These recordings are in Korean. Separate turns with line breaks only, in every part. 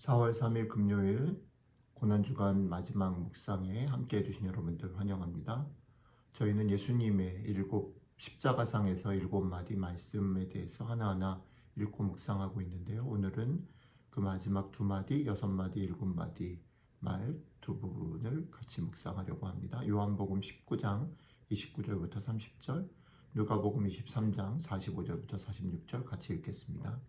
4월 3일 금요일 고난주간 마지막 묵상에 함께 해주신 여러분들 환영합니다. 저희는 예수님의 일곱 십자가상에서 일곱 마디 말씀에 대해서 하나하나 읽고 묵상하고 있는데요. 오늘은 그 마지막 두 마디, 여섯 마디, 일곱 마디 말 두 부분을 같이 묵상하려고 합니다. 요한복음 19장 29절부터 30절, 누가복음 23장 45절부터 46절 같이 읽겠습니다.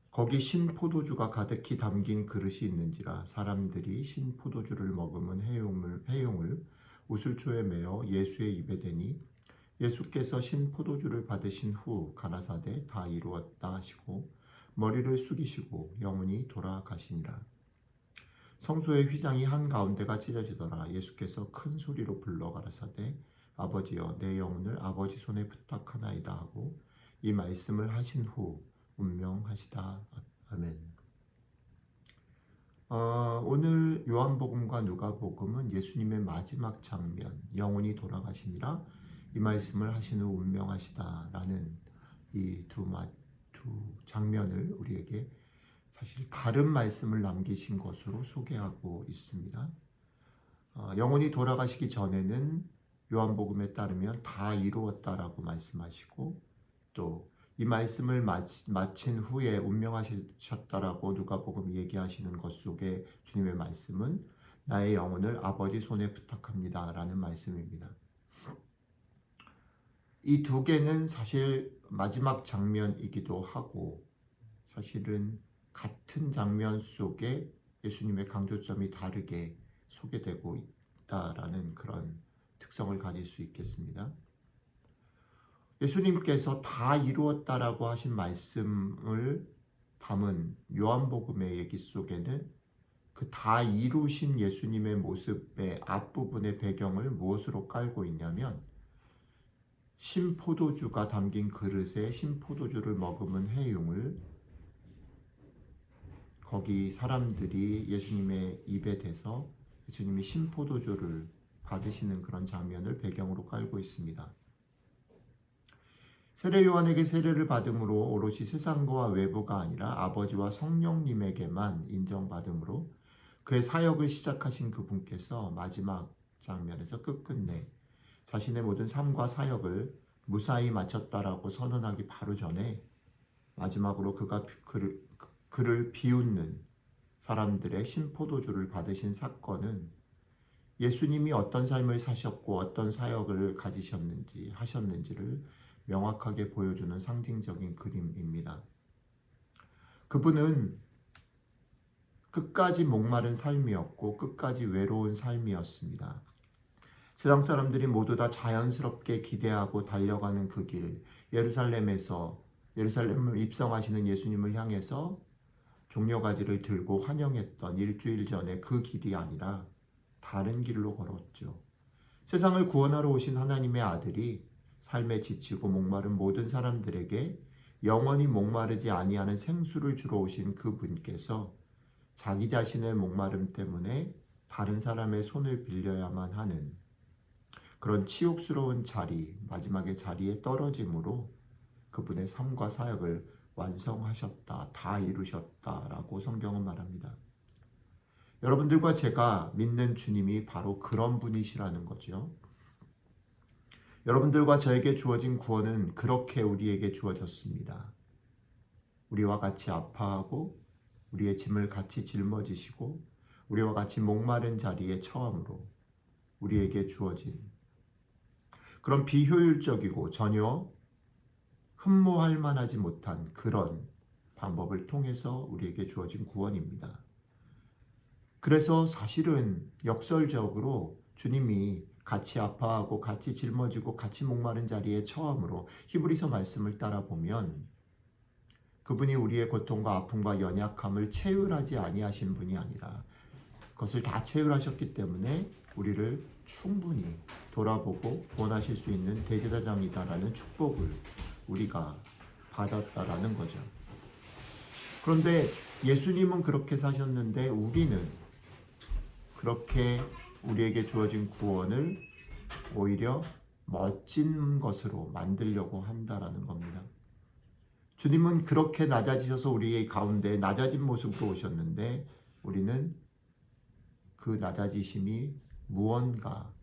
거기 신 포도주가 가득히 담긴 그릇이 있는지라 사람들이 신 포도주를 머금은 회용을 우슬초에 메어 예수의 입에 대니 예수께서 신 포도주를 받으신 후 가라사대 다 이루었다 하시고 머리를 숙이시고 영혼이 돌아가시니라. 성소의 휘장이 한가운데가 찢어지더라. 예수께서 큰 소리로 불러 가라사대 아버지여 내 영혼을 아버지 손에 부탁하나이다 하고 이 말씀을 하신 후 운명하시다. 아멘. 오늘 요한복음과 누가복음은 예수님의 마지막 장면, 영혼이 돌아가시니라 이 말씀을 하신 후 운명하시다라는 이 두 장면을 우리에게 사실 다른 말씀을 남기신 것으로 소개하고 있습니다. 영혼이 돌아가시기 전에는 요한복음에 따르면 다 이루었다라고 말씀하시고 또 이 말씀을 마친 후에 운명하셨다라고 누가복음 얘기하시는 것 속에 주님의 말씀은 나의 영혼을 아버지 손에 부탁합니다 라는 말씀입니다. 이 두 개는 사실 마지막 장면이기도 하고 사실은 같은 장면 속에 예수님의 강조점이 다르게 소개되고 있다라는 그런 특성을 가질 수 있겠습니다. 예수님께서 다 이루었다라고 하신 말씀을 담은 요한복음의 얘기 속에는 그 다 이루신 예수님의 모습의 앞부분의 배경을 무엇으로 깔고 있냐면 신포도주가 담긴 그릇에 신포도주를 머금은 회용을 거기 사람들이 예수님의 입에 대서 예수님이 신포도주를 받으시는 그런 장면을 배경으로 깔고 있습니다. 세례 요한에게 세례를 받음으로 오롯이 세상과 외부가 아니라 아버지와 성령님에게만 인정받음으로 그의 사역을 시작하신 그분께서 마지막 장면에서 끝끝내 자신의 모든 삶과 사역을 무사히 마쳤다라고 선언하기 바로 전에 마지막으로 그가 그를 비웃는 사람들의 신포도주를 받으신 사건은 예수님이 어떤 삶을 사셨고 어떤 사역을 가지셨는지 하셨는지를 명확하게 보여주는 상징적인 그림입니다. 그분은 끝까지 목마른 삶이었고 끝까지 외로운 삶이었습니다. 세상 사람들이 모두 다 자연스럽게 기대하고 달려가는 그 길, 예루살렘을 입성하시는 예수님을 향해서 종려가지를 들고 환영했던 일주일 전에 그 길이 아니라 다른 길로 걸었죠. 세상을 구원하러 오신 하나님의 아들이 삶에 지치고 목마른 모든 사람들에게 영원히 목마르지 아니하는 생수를 주러 오신 그분께서 자기 자신의 목마름 때문에 다른 사람의 손을 빌려야만 하는 그런 치욕스러운 자리, 마지막의 자리에 떨어짐으로 그분의 삶과 사역을 완성하셨다, 다 이루셨다라고 성경은 말합니다. 여러분들과 제가 믿는 주님이 바로 그런 분이시라는 거죠. 여러분들과 저에게 주어진 구원은 그렇게 우리에게 주어졌습니다. 우리와 같이 아파하고 우리의 짐을 같이 짊어지시고 우리와 같이 목마른 자리에 처함으로 우리에게 주어진 그런 비효율적이고 전혀 흠모할 만하지 못한 그런 방법을 통해서 우리에게 주어진 구원입니다. 그래서 사실은 역설적으로 주님이 같이 아파하고 같이 짊어지고 같이 목마른 자리에 처함으로 히브리서 말씀을 따라 보면 그분이 우리의 고통과 아픔과 연약함을 체휼하지 아니하신 분이 아니라 그것을 다 체휼하셨기 때문에 우리를 충분히 돌아보고 원하실 수 있는 대제사장이다라는 축복을 우리가 받았다라는 거죠. 그런데 예수님은 그렇게 사셨는데 우리는 그렇게 우리에게 주어진 구원을 오히려 멋진 것으로 만들려고 한다라는 겁니다. 주님은 그렇게 낮아지셔서 우리의 가운데 낮아진 모습으로 오셨는데 우리는 그 낮아지심이 무언가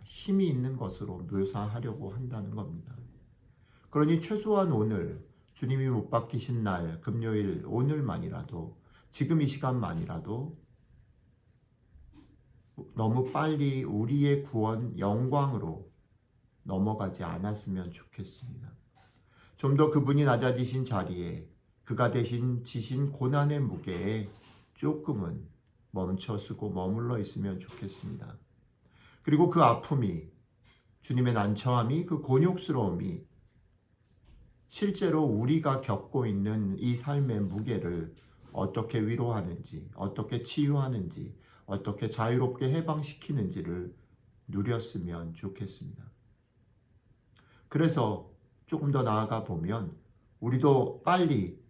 힘이 있는 것으로 묘사하려고 한다는 겁니다. 그러니 최소한 오늘 주님이 못 박히신 날 금요일 오늘만이라도 지금 이 시간만이라도 너무 빨리 우리의 구원 영광으로 넘어가지 않았으면 좋겠습니다. 좀 더 그분이 낮아지신 자리에 그가 대신 지신 고난의 무게에 조금은 멈춰서고 머물러 있으면 좋겠습니다. 그리고 그 아픔이 주님의 난처함이 그 곤욕스러움이 실제로 우리가 겪고 있는 이 삶의 무게를 어떻게 위로하는지, 어떻게 치유하는지, 어떻게 자유롭게 해방시키는지를 누렸으면 좋겠습니다. 그래서 조금 더 나아가 보면 우리도 빨리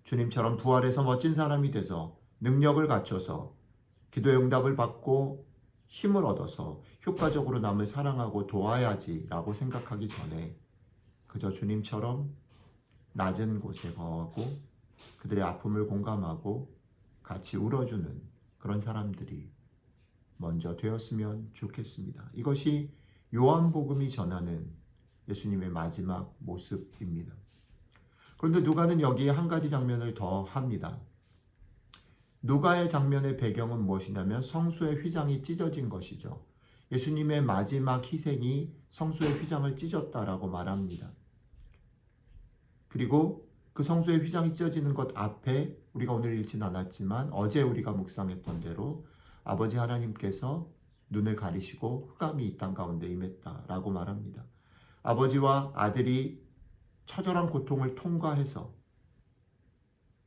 주님처럼 부활해서 멋진 사람이 돼서 능력을 갖춰서 기도의 응답을 받고 힘을 얻어서 효과적으로 남을 사랑하고 도와야지라고 생각하기 전에 그저 주님처럼 낮은 곳에 거하고 그들의 아픔을 공감하고 같이 울어주는 그런 사람들이 먼저 되었으면 좋겠습니다. 이것이 요한복음이 전하는 예수님의 마지막 모습입니다. 그런데 누가는 여기에 한 가지 장면을 더 합니다. 누가의 장면의 배경은 무엇이냐면 성소의 휘장이 찢어진 것이죠. 예수님의 마지막 희생이 성소의 휘장을 찢었다라고 말합니다. 그리고 그 성소의 휘장이 찢어지는 것 앞에 우리가 오늘 읽진 않았지만 어제 우리가 묵상했던 대로 아버지 하나님께서 눈을 가리시고 흑암이 이 땅 가운데 임했다라고 말합니다. 아버지와 아들이 처절한 고통을 통과해서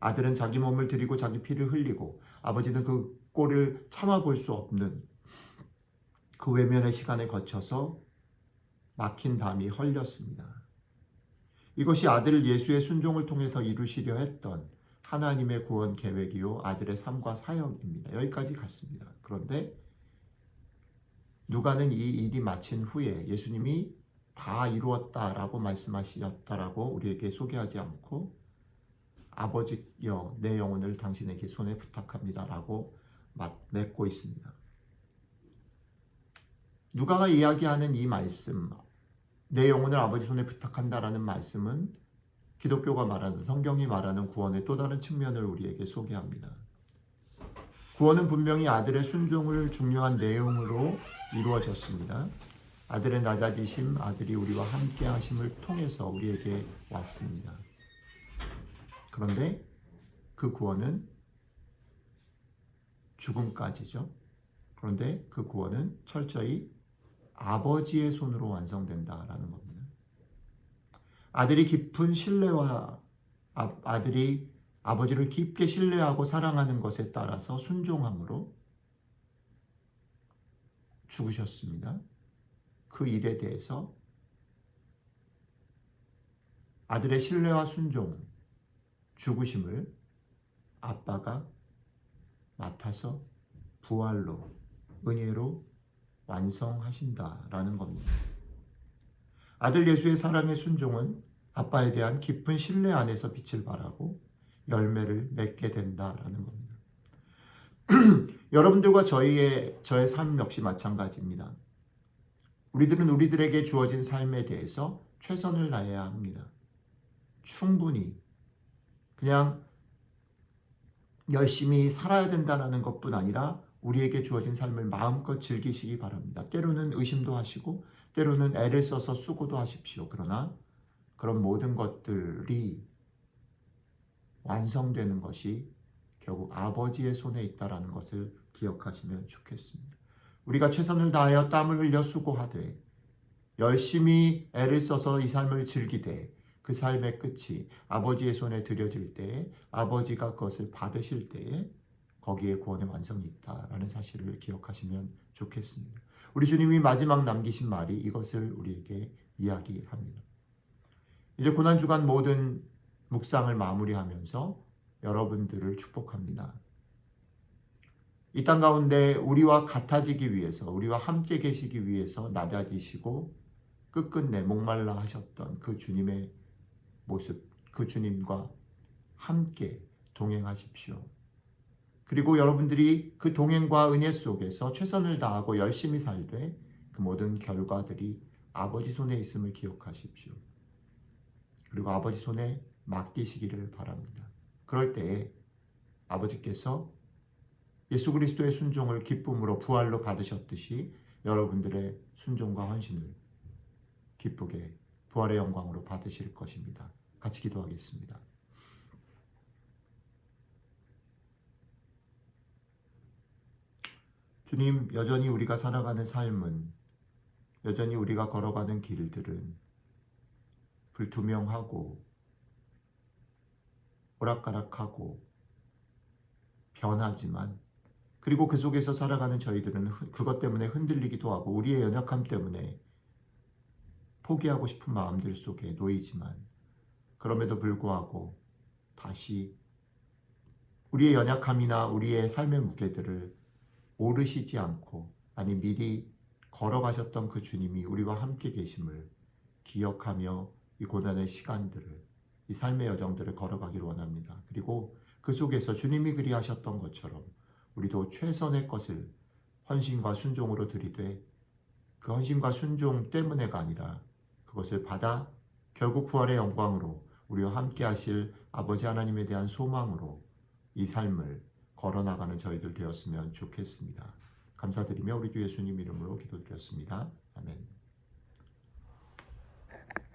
아들은 자기 몸을 드리고 자기 피를 흘리고 아버지는 그 꼴을 참아볼 수 없는 그 외면의 시간을 거쳐서 막힌 담이 헐렸습니다. 이것이 아들 예수의 순종을 통해서 이루시려 했던 하나님의 구원 계획이요 아들의 삶과 사역입니다. 여기까지 갔습니다. 그런데 누가는 이 일이 마친 후에 예수님이 다 이루었다라고 말씀하셨다라고 우리에게 소개하지 않고 아버지여 내 영혼을 당신에게 손에 부탁합니다라고 맺고 있습니다. 누가가 이야기하는 이 말씀, 내 영혼을 아버지 손에 부탁한다라는 말씀은 기독교가 말하는 성경이 말하는 구원의 또 다른 측면을 우리에게 소개합니다. 구원은 분명히 아들의 순종을 중요한 내용으로 이루어졌습니다. 아들의 낮아지심, 아들이 우리와 함께 하심을 통해서 우리에게 왔습니다. 그런데 그 구원은 죽음까지죠. 그런데 그 구원은 철저히 아버지의 손으로 완성된다라는 겁니다. 아들이 깊은 신뢰와 아들이 아버지를 깊게 신뢰하고 사랑하는 것에 따라서 순종함으로 죽으셨습니다. 그 일에 대해서 아들의 신뢰와 순종, 죽으심을 아빠가 맡아서 부활로, 은혜로 완성하신다라는 겁니다. 아들 예수의 사랑의 순종은 아빠에 대한 깊은 신뢰 안에서 빛을 발하고 열매를 맺게 된다라는 겁니다. 여러분들과 저의 삶 역시 마찬가지입니다. 우리들은 우리들에게 주어진 삶에 대해서 최선을 다해야 합니다. 충분히 그냥 열심히 살아야 된다는 것뿐 아니라 우리에게 주어진 삶을 마음껏 즐기시기 바랍니다. 때로는 의심도 하시고 때로는 애를 써서 수고도 하십시오. 그러나 그런 모든 것들이 완성되는 것이 결국 아버지의 손에 있다는 것을 기억하시면 좋겠습니다. 우리가 최선을 다하여 땀을 흘려 수고하되 열심히 애를 써서 이 삶을 즐기되 그 삶의 끝이 아버지의 손에 드려질 때에 아버지가 그것을 받으실 때에 거기에 구원의 완성이 있다라는 사실을 기억하시면 좋겠습니다. 우리 주님이 마지막 남기신 말이 이것을 우리에게 이야기합니다. 이제 고난주간 모든 묵상을 마무리하면서 여러분들을 축복합니다. 이 땅 가운데 우리와 같아지기 위해서 우리와 함께 계시기 위해서 낮아지시고 끝끝내 목말라 하셨던 그 주님의 모습, 그 주님과 함께 동행하십시오. 그리고 여러분들이 그 동행과 은혜 속에서 최선을 다하고 열심히 살되 그 모든 결과들이 아버지 손에 있음을 기억하십시오. 그리고 아버지 손에 맡기시기를 바랍니다. 그럴 때에 아버지께서 예수 그리스도의 순종을 기쁨으로 부활로 받으셨듯이 여러분들의 순종과 헌신을 기쁘게 부활의 영광으로 받으실 것입니다. 같이 기도하겠습니다. 주님, 여전히 우리가 살아가는 삶은, 여전히 우리가 걸어가는 길들은 불투명하고 오락가락하고 변하지만, 그리고 그 속에서 살아가는 저희들은 그것 때문에 흔들리기도 하고 우리의 연약함 때문에 포기하고 싶은 마음들 속에 놓이지만, 그럼에도 불구하고 다시 우리의 연약함이나 우리의 삶의 무게들을 오르시지 않고, 아니 미리 걸어가셨던 그 주님이 우리와 함께 계심을 기억하며 이 고난의 시간들을, 이 삶의 여정들을 걸어가기를 원합니다. 그리고 그 속에서 주님이 그리하셨던 것처럼 우리도 최선의 것을 헌신과 순종으로 드리되, 그 헌신과 순종 때문에가 아니라 그것을 받아 결국 부활의 영광으로 우리와 함께 하실 아버지 하나님에 대한 소망으로 이 삶을 걸어나가는 저희들 되었으면 좋겠습니다. 감사드리며 우리 주 예수님 이름으로 기도드렸습니다. 아멘.